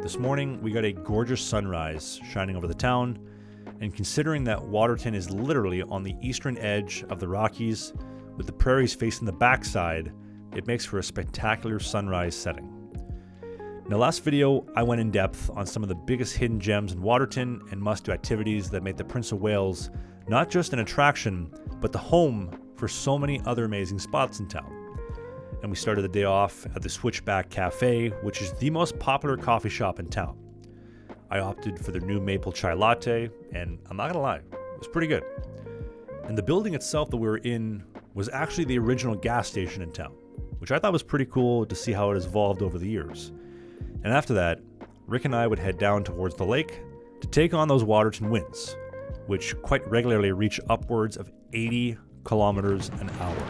This morning, we got a gorgeous sunrise shining over the town, and considering that Waterton is literally on the eastern edge of the Rockies, with the prairies facing the backside, it makes for a spectacular sunrise setting. In the last video, I went in depth on some of the biggest hidden gems in Waterton and must-do activities that make the Prince of Wales not just an attraction, but the home for so many other amazing spots in town. And we started the day off at the Switchback Cafe, which is the most popular coffee shop in town. I opted for their new maple chai latte, and I'm not gonna lie, it was pretty good. And the building itself that we were in was actually the original gas station in town, which I thought was pretty cool to see how it has evolved over the years. And after that, Rick and I would head down towards the lake to take on those Waterton winds, which quite regularly reach upwards of 80 kilometers an hour.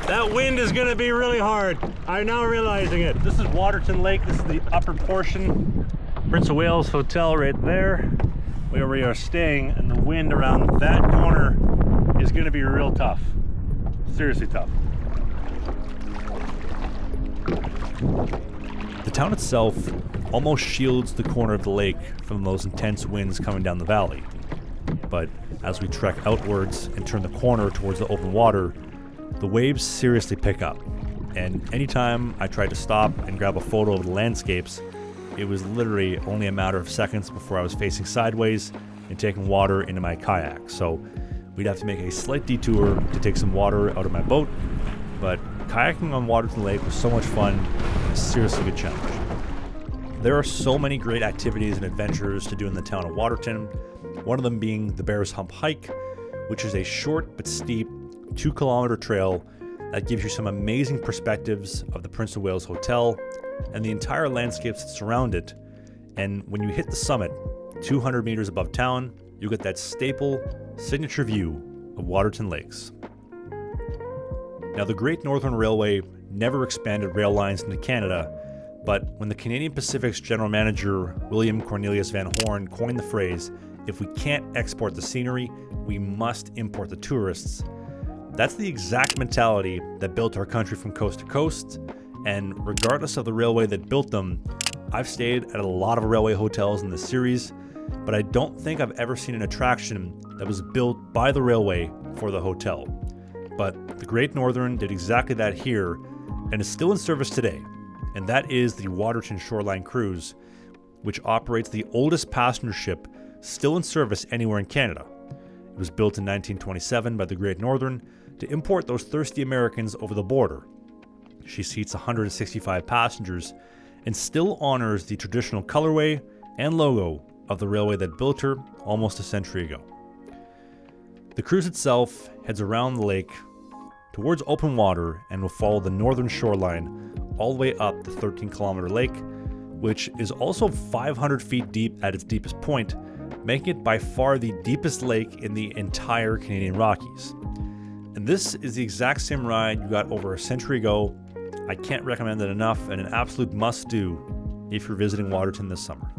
That wind is going to be really hard. I'm now realizing it. This is Waterton Lake. This is the upper portion. Prince of Wales Hotel right there, where we are staying, and the wind around that corner is going to be real tough. Seriously tough. The town itself almost shields the corner of the lake from those intense winds coming down the valley. But as we trek outwards and turn the corner towards the open water, the waves seriously pick up. And anytime I tried to stop and grab a photo of the landscapes, it was literally only a matter of seconds before I was facing sideways and taking water into my kayak. So we'd have to make a slight detour to take some water out of my boat. But kayaking on Waterton Lake was so much fun and a seriously good challenge. There are so many great activities and adventures to do in the town of Waterton, one of them being the Bear's Hump Hike, which is a short but steep 2-kilometer trail that gives you some amazing perspectives of the Prince of Wales Hotel and the entire landscapes that surround it. And when you hit the summit, 200 meters above town, you get that staple signature view of Waterton Lakes. Now, the Great Northern Railway never expanded rail lines into Canada, but when the Canadian Pacific's general manager, William Cornelius Van Horn, coined the phrase, "If we can't export the scenery, we must import the tourists," that's the exact mentality that built our country from coast to coast. And regardless of the railway that built them, I've stayed at a lot of railway hotels in this series, but I don't think I've ever seen an attraction that was built by the railway for the hotel. But the Great Northern did exactly that here and is still in service today. And that is the Waterton Shoreline Cruise, which operates the oldest passenger ship still in service anywhere in Canada. It was built in 1927 by the Great Northern to import those thirsty Americans over the border. She seats 165 passengers and still honors the traditional colorway and logo of the railway that built her almost a century ago. The cruise itself heads around the lake towards open water and will follow the northern shoreline all the way up the 13-kilometer lake, which is also 500 feet deep at its deepest point, making it by far the deepest lake in the entire Canadian Rockies. And this is the exact same ride you got over a century ago. I can't recommend it enough, and an absolute must-do if you're visiting Waterton this summer.